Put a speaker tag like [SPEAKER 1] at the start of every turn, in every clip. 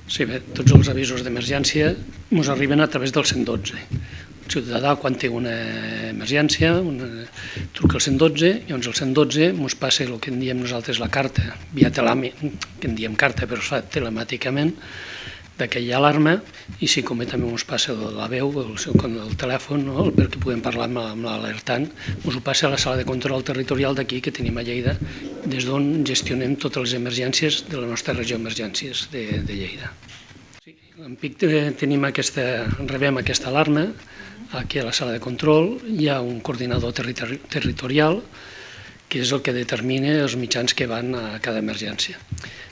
[SPEAKER 1] Sí, bé, tots els avisos d'emergència ens arriben a través del 112. El ciutadà, quan té una emergència, truca al 112, i llavors el 112 ens passa el que en diem nosaltres la carta, via telemàtica, que en diem carta però es fa telemàticament, d'aquella alarma, i si com també ens passa la veu, el telèfon, perquè podem parlar amb l'alertant, ens ho passa a la sala de control territorial d'aquí que tenim a Lleida, des d'on gestionem totes les emergències de la nostra regió d'emergències de Lleida. En PIC rebem aquesta alarma, aquí a la sala de control hi ha un coordinador territorial que és el que determina els mitjans que van a cada emergència.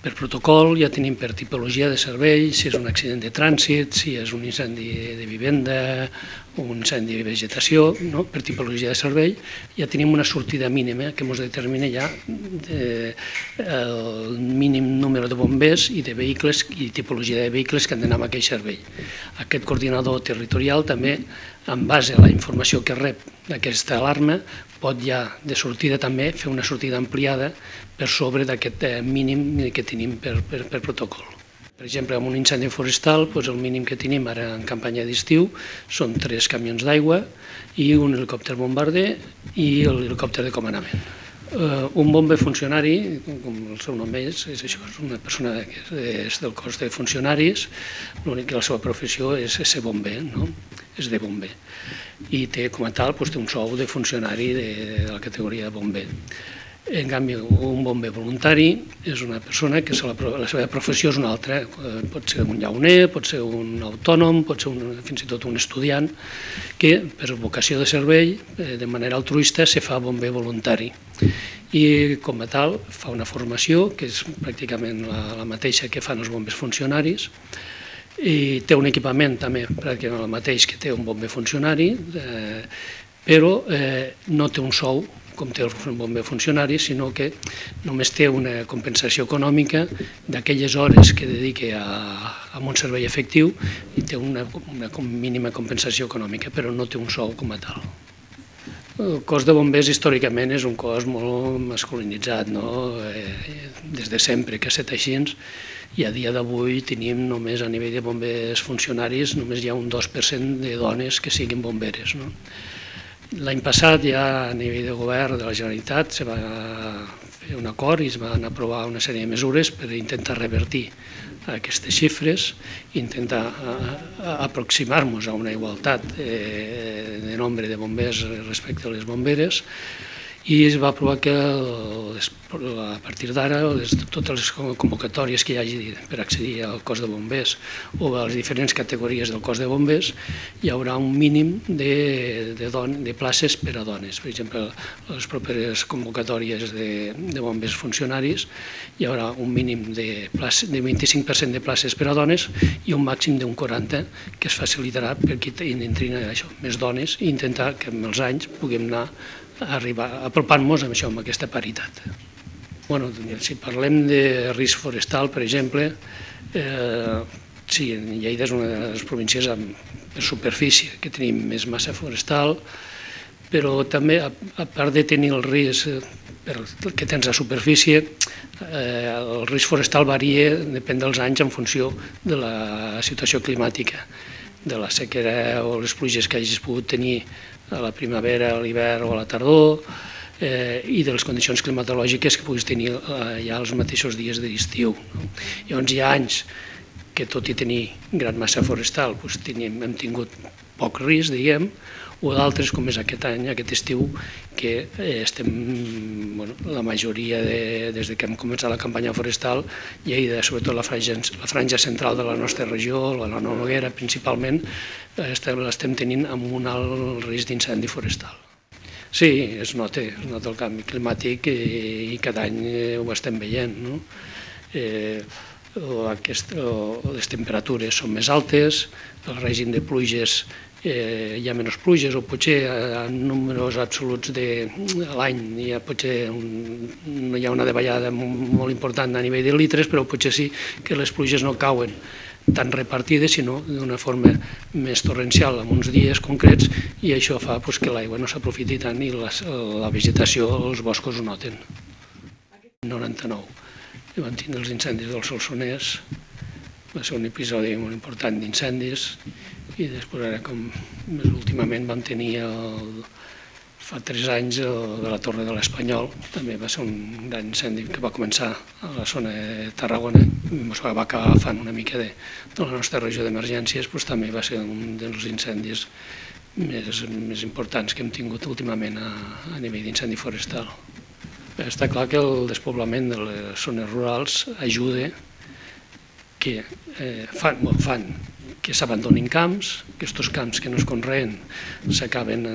[SPEAKER 1] Per protocol ja tenim per tipologia de servei, si és un accident de trànsit, si és un incendi de vivenda o un incendi de vegetació, per tipologia de servei, ja tenim una sortida mínima que ens determina ja el mínim número de bombers i de vehicles i tipologia de vehicles que han d'anar amb aquell servei. Aquest coordinador territorial també, en base a la informació que rep d'aquesta alarma, pot ja de sortida també fer una sortida ampliada per sobre d'aquest mínim que tenim per protocol. Per exemple, amb un incendi forestal, el mínim que tenim ara en campanya d'estiu són 3 camions d'aigua i un helicòpter bombarder i l'helicòpter de comandament. Un bomber funcionari, com el seu nom és això, és una persona que és del cos de funcionaris, l'únic que la seva professió és ser bomber, és de bomber. I té, com a tal, té un sou de funcionari de la categoria de bomber. En canvi, un bomber voluntari és una persona que la seva professió és una altra. Pot ser un llauner, pot ser un autònom, pot ser fins i tot un estudiant, que per vocació de servei, de manera altruista, se fa bomber voluntari. I com a tal fa una formació, que és pràcticament la mateixa que fan els bombers funcionaris, i té un equipament també pràcticament el mateix que té un bomber funcionari, però no té un sou com té el bomber funcionari, sinó que només té una compensació econòmica d'aquelles hores que dedica a un servei efectiu i té una mínima compensació econòmica, però no té un sou com a tal. El cos de bombers històricament és un cos molt masculinitzat, des de sempre que ha estat així, i a dia d'avui tenim només a nivell de bombers funcionaris només hi ha un 2% de dones que siguin bomberes. L'any passat ja a nivell de govern de la Generalitat se va fer un acord i es van aprovar una sèrie de mesures per intentar revertir aquestes xifres i intentar aproximar-nos a una igualtat de nombre de bombers respecte a les bomberes, i es va aprovar que a partir d'ara totes les convocatòries que hi hagi per accedir al cos de bombers o a les diferents categories del cos de bombers hi haurà un mínim de places per a dones. Per exemple, les properes convocatòries de bombers funcionaris hi haurà un mínim de 25% de places per a dones i un màxim d'un 40% que es facilitarà perquè entrin més dones i intentar que amb els anys puguem anar apropant-nos amb aquesta paritat. Si parlem de risc forestal, per exemple, sí, Lleida és una de les províncies per superfície que tenim més massa forestal, però també, a part de tenir el risc que tens a superfície, el risc forestal varia, depèn dels anys, en funció de la situació climàtica, de la sequera o les pluges que hagis pogut tenir a la primavera, a l'hivern o a la tardor, i de les condicions climatològiques que puguis tenir ja els mateixos dies de l'estiu. Llavors hi ha anys que, tot i tenir gran massa forestal, hem tingut poc risc, diguem, o d'altres, com és aquest any, aquest estiu, que la majoria, des que hem començat la campanya forestal, Lleida, sobretot la franja central de la nostra regió, la Noguera principalment, l'estem tenint amb un alt risc d'incendi forestal. Sí, es nota el canvi climàtic i cada any ho estem veient. Les temperatures són més altes, el règim de pluges, hi ha menys pluges, o potser en números absoluts de l'any potser no hi ha una davallada molt important a nivell de litres, però potser sí que les pluges no cauen tan repartides, sinó d'una forma més torrencial en uns dies concrets, i això fa que l'aigua no s'aprofiti tant i la vegetació, els boscos ho noten. 99. Vam tindre els incendis del Solsonès, va ser un episodi molt important d'incendis, i després ara, com més últimament vam tenir fa 3 anys de la Torre de l'Espanyol, també va ser un gran incendi que va començar a la zona de Tarragona, ens va acabar agafant una mica de la nostra regió d'emergències, doncs també va ser un dels incendis més importants que hem tingut últimament a nivell d'incendi forestal. Està clar que el despoblament de les zones rurals ajuda que fan que s'abandonin camps, que aquests camps que no es conreen s'acaben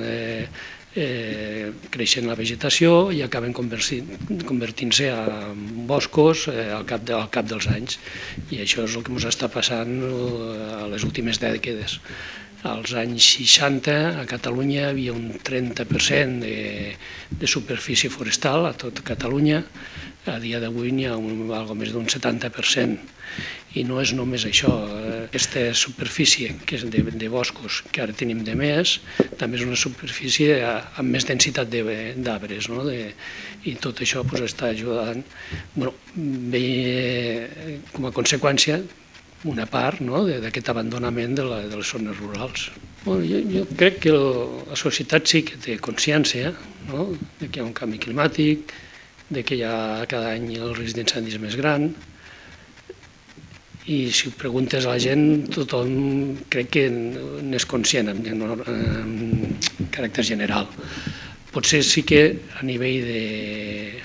[SPEAKER 1] creixent la vegetació i acaben convertint-se en boscos al cap dels anys. I això és el que ens està passant a les últimes dècades. Als anys 60 a Catalunya hi havia un 30% de superfície forestal a tot Catalunya. A dia d'avui n'hi ha algo més d'un 70%. I no és només això, aquesta superfície que és de boscos que ara tenim de més, també és una superfície amb més densitat d'arbres, i tot això està ajudant, com a conseqüència, una part d'aquest abandonament de les zones rurals. Jo crec que la societat sí que té consciència de que hi ha un canvi climàtic, de que hi ha cada any el risc d'incendis més gran, i si ho preguntes a la gent, tothom crec que n'és conscient en caràcter general. Potser sí que a nivell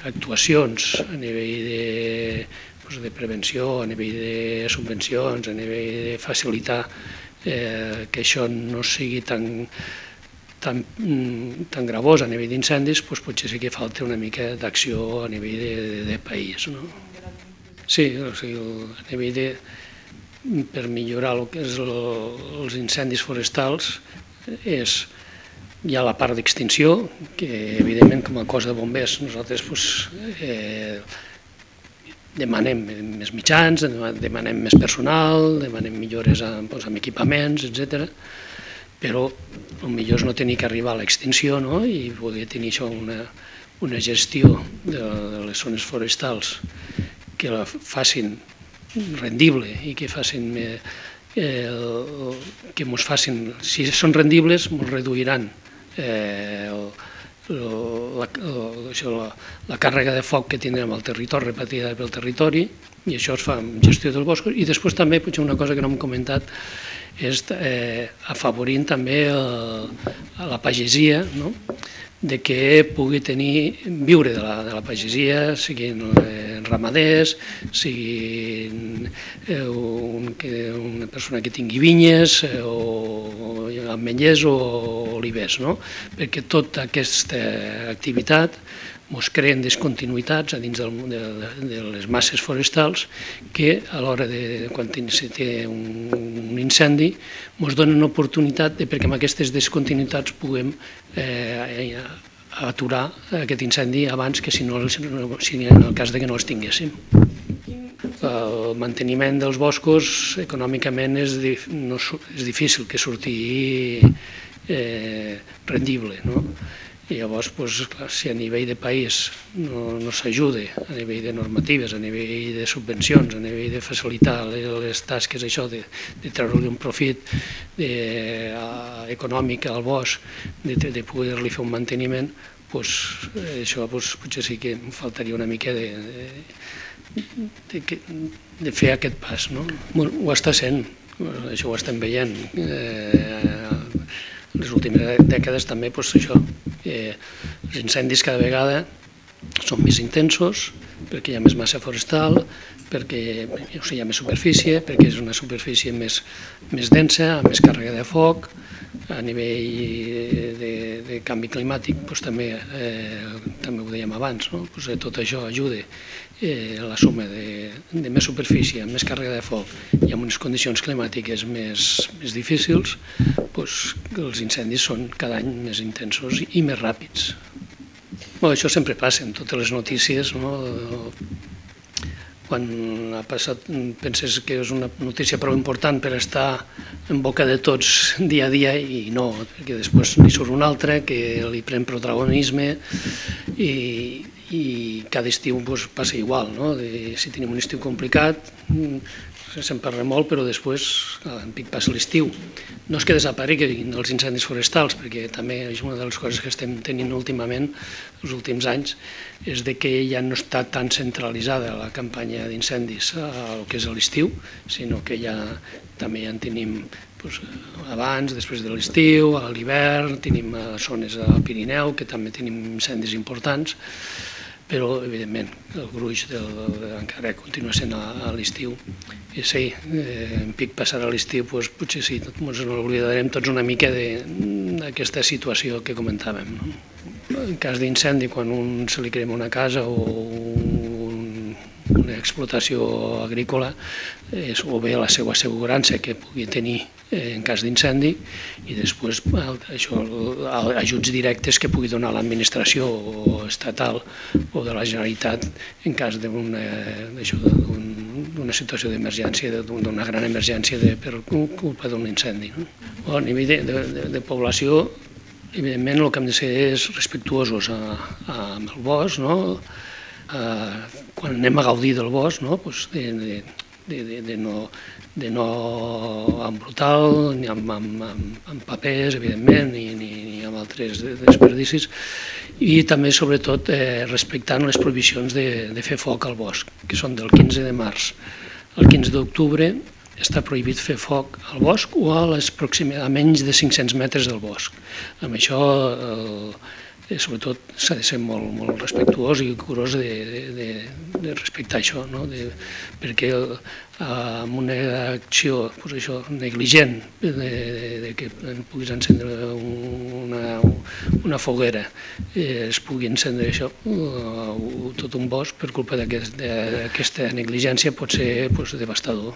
[SPEAKER 1] d'actuacions, a nivell de prevenció, a nivell de subvencions, a nivell de facilitar que això no sigui tan gravós a nivell d'incendis, potser sí que falta una mica d'acció a nivell de país. Sí, a nivell per millorar el que és els incendis forestals hi ha la part d'extinció, que evidentment com a cos de bombers nosaltres demanem més mitjans, demanem més personal, demanem millores amb equipaments, etc. Però el millor és no tenir que arribar a l'extinció i poder tenir això una gestió de les zones forestals que la facin rendible i que ens facin, si són rendibles, ens reduiran la càrrega de foc que tindrem al territori, repetida pel territori, i això es fa amb gestió dels boscos. I després també, potser una cosa que no hem comentat, és afavorint també la pagesia, de que pugui viure de la pagesia, siguin ramaders, siguin una persona que tingui vinyes, o ametllers o olivers, perquè tota aquesta activitat ens creen discontinuïtats a dins de les masses forestals que a l'hora de quan se té un incendi ens donen oportunitat perquè amb aquestes discontinuïtats puguem aturar aquest incendi abans que si en el cas que no els tinguéssim. El manteniment dels boscos econòmicament és difícil que surti rendible, i llavors, si a nivell de país no s'ajuda, a nivell de normatives, a nivell de subvencions, a nivell de facilitar les tasques de treure-li un profit econòmic al bosc, de poder-li fer un manteniment, això potser sí que em faltaria una mica de fer aquest pas. Ho està sent, això ho estem veient. En les últimes dècades també els incendis cada vegada són més intensos perquè hi ha més massa forestal, perquè hi ha més superfície, perquè és una superfície més densa, amb més càrrega de foc. A nivell de canvi climàtic també ho dèiem abans, tot això ajuda a la suma de més superfície, amb més càrrega de foc i amb unes condicions climàtiques més difícils, els incendis són cada any més intensos i més ràpids. Això sempre passa en totes les notícies. Quan ha passat, penses que és una notícia prou important per estar en boca de tots dia a dia i no, perquè després n'hi surt una altra que li pren protagonisme i cada estiu passa igual. Si tenim un estiu complicat, se'n parla molt, però després en pic passa l'estiu. No és que desapareguin els incendis forestals, perquè també és una de les coses que estem tenint últimament, els últims anys, és de que ja no està tan centralitzada la campanya d'incendis al que és l'estiu, sinó que ja també ja en tenim abans, després de l'estiu, a l'hivern, tenim zones al Pirineu, que també tenim incendis importants, però, evidentment, el gruix encara continua sent a l'estiu. I sí, en pic passar a l'estiu, potser sí, ens n'oblidarem tots una mica d'aquesta situació que comentàvem. En cas d'incendi, quan se li crema una casa o una explotació agrícola, o bé la seva assegurança que pugui tenir en cas d'incendi, i després ajuts directes que pugui donar l'administració estatal o de la Generalitat en cas d'una situació d'emergència, d'una gran emergència per culpa d'un incendi. A nivell de població, evidentment, el que hem de ser és respectuosos amb el bosc, quan anem a gaudir del bosc, de no embrutar-lo, ni amb papers, evidentment, ni amb altres desperdicis, i també, sobretot, respectant les prohibicions de fer foc al bosc, que són del 15 de març al 15 d'octubre. Està prohibit fer foc al bosc o a menys de 500 metres del bosc. Amb això, sobretot, s'ha de ser molt respectuós i curós de respectar això, perquè amb una acció negligent que puguis encendre una foguera, es pugui encendre això, tot un bosc per culpa d'aquesta negligència pot ser devastador.